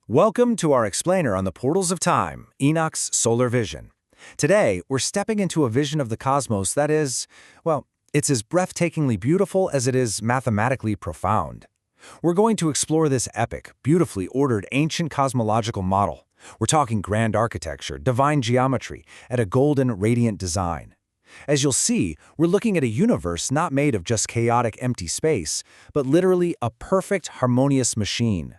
Welcome to our explainer on the portals of time, Enoch's solar vision. Today, we're stepping into a vision of the cosmos that is, well, it's as breathtakingly beautiful as it is mathematically profound. We're going to explore this epic, beautifully ordered ancient cosmological model. We're talking grand architecture, divine geometry, and a golden, radiant design. As you'll see, we're looking at a universe not made of just chaotic, empty space, but literally a perfect, harmonious machine.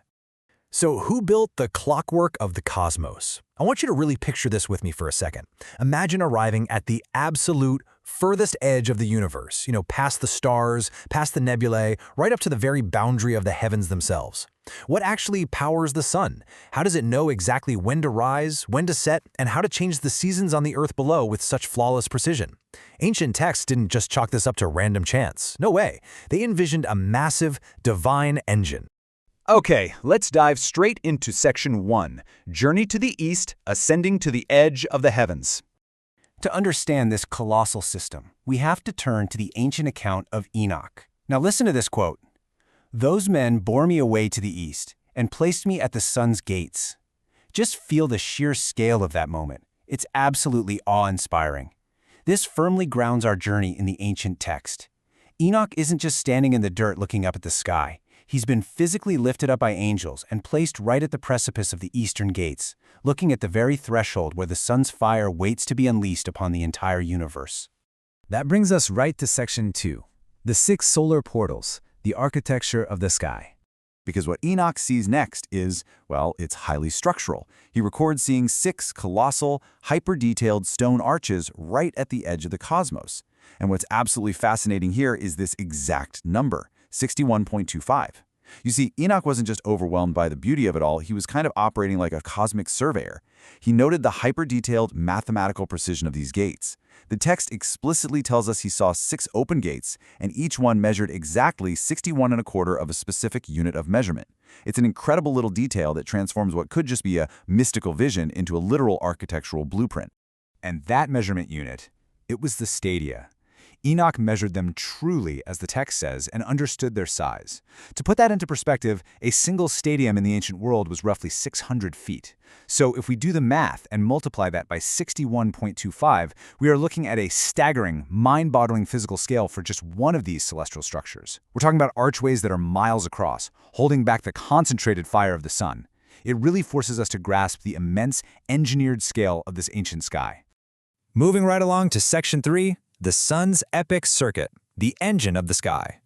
So who built the clockwork of the cosmos? I want you to really picture this with me for a second. Imagine arriving at the absolute furthest edge of the universe, past the stars, past the nebulae, right up to the very boundary of the heavens themselves. What actually powers the sun? How does it know exactly when to rise, when to set, and how to change the seasons on the earth below with such flawless precision? Ancient texts didn't just chalk this up to random chance. No way. They envisioned a massive, divine engine. Okay, let's dive straight into Section 1, Journey to the East, Ascending to the Edge of the Heavens. To understand this colossal system, we have to turn to the ancient account of Enoch. Now listen to this quote. "Those men bore me away to the east and placed me at the sun's gates." Just feel the sheer scale of that moment. It's absolutely awe-inspiring. This firmly grounds our journey in the ancient text. Enoch isn't just standing in the dirt looking up at the sky. He's been physically lifted up by angels and placed right at the precipice of the eastern gates, looking at the very threshold where the sun's fire waits to be unleashed upon the entire universe. That brings us right to Section 2, the 6 solar portals, the architecture of the sky. Because what Enoch sees next is, well, it's highly structural. He records seeing 6 colossal, hyper-detailed stone arches right at the edge of the cosmos. And what's absolutely fascinating here is this exact number, 61.25. You see, Enoch wasn't just overwhelmed by the beauty of it all, he was kind of operating like a cosmic surveyor. He noted the hyper-detailed mathematical precision of these gates. The text explicitly tells us he saw 6 open gates, and each one measured exactly 61.25 of a specific unit of measurement. It's an incredible little detail that transforms what could just be a mystical vision into a literal architectural blueprint. And that measurement unit, it was the stadia. Enoch measured them truly, as the text says, and understood their size. To put that into perspective, a single stadium in the ancient world was roughly 600 feet. So if we do the math and multiply that by 61.25, we are looking at a staggering, mind-boggling physical scale for just one of these celestial structures. We're talking about archways that are miles across, holding back the concentrated fire of the sun. It really forces us to grasp the immense, engineered scale of this ancient sky. Moving right along to Section 3, the sun's epic circuit, the engine of the sky.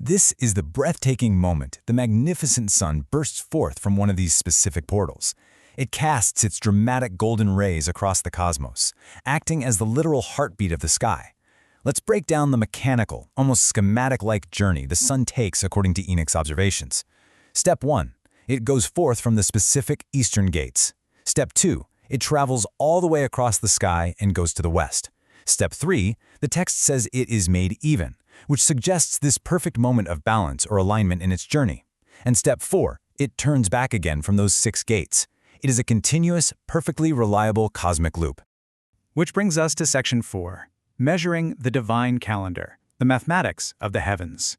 This is the breathtaking moment the magnificent sun bursts forth from one of these specific portals. It casts its dramatic golden rays across the cosmos, acting as the literal heartbeat of the sky. Let's break down the mechanical, almost schematic-like journey the sun takes according to Enoch's observations. Step 1. It goes forth from the specific eastern gates. Step 2. It travels all the way across the sky and goes to the west. Step 3, the text says it is made even, which suggests this perfect moment of balance or alignment in its journey. And Step 4, it turns back again from those 6 gates. It is a continuous, perfectly reliable cosmic loop. Which brings us to Section 4, Measuring the Divine Calendar, the Mathematics of the Heavens.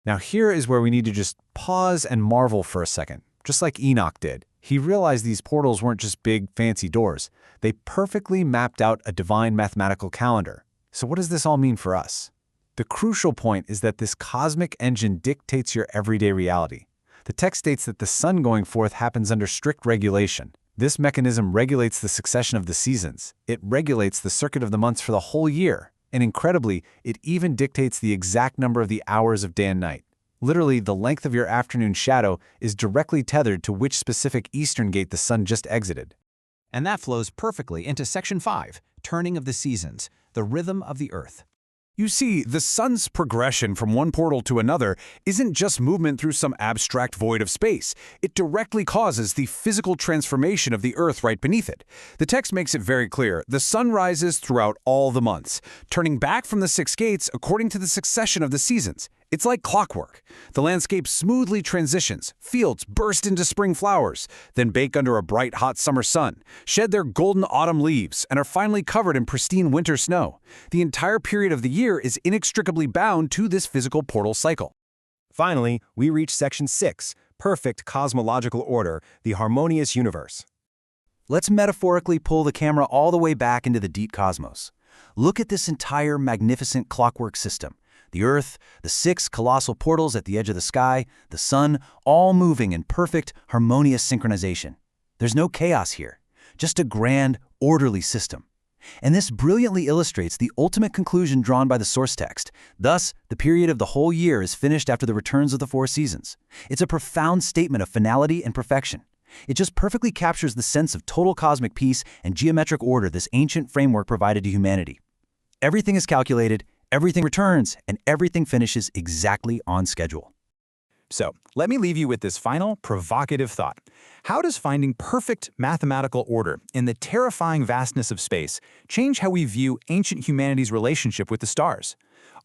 Now here is where we need to just pause and marvel for a second, just like Enoch did. He realized these portals weren't just big, fancy doors. They perfectly mapped out a divine mathematical calendar. So what does this all mean for us? The crucial point is that this cosmic engine dictates your everyday reality. The text states that the sun going forth happens under strict regulation. This mechanism regulates the succession of the seasons. It regulates the circuit of the months for the whole year. And incredibly, it even dictates the exact number of the hours of day and night. Literally, the length of your afternoon shadow is directly tethered to which specific eastern gate the sun just exited. And that flows perfectly into Section 5, Turning of the Seasons, the Rhythm of the Earth. You see, the sun's progression from one portal to another isn't just movement through some abstract void of space. It directly causes the physical transformation of the Earth right beneath it. The text makes it very clear. The sun rises throughout all the months, turning back from the 6 gates according to the succession of the seasons. It's like clockwork. The landscape smoothly transitions. Fields burst into spring flowers, then bake under a bright, hot summer sun, shed their golden autumn leaves, and are finally covered in pristine winter snow. The entire period of the year is inextricably bound to this physical portal cycle. Finally, we reach Section 6, perfect cosmological order, the harmonious universe. Let's metaphorically pull the camera all the way back into the deep cosmos. Look at this entire magnificent clockwork system. The Earth, the 6 colossal portals at the edge of the sky, the Sun, all moving in perfect, harmonious synchronization. There's no chaos here, just a grand, orderly system. And this brilliantly illustrates the ultimate conclusion drawn by the source text. Thus, the period of the whole year is finished after the returns of the 4 seasons. It's a profound statement of finality and perfection. It just perfectly captures the sense of total cosmic peace and geometric order this ancient framework provided to humanity. Everything is calculated, everything returns, and everything finishes exactly on schedule. So, let me leave you with this final, provocative thought. How does finding perfect mathematical order in the terrifying vastness of space change how we view ancient humanity's relationship with the stars?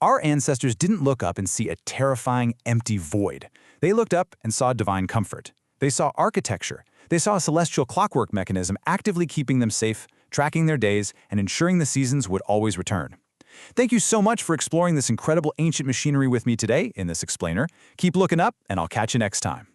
Our ancestors didn't look up and see a terrifying, empty void. They looked up and saw divine comfort. They saw architecture. They saw a celestial clockwork mechanism actively keeping them safe, tracking their days, and ensuring the seasons would always return. Thank you so much for exploring this incredible ancient machinery with me today in this explainer. Keep looking up, and I'll catch you next time.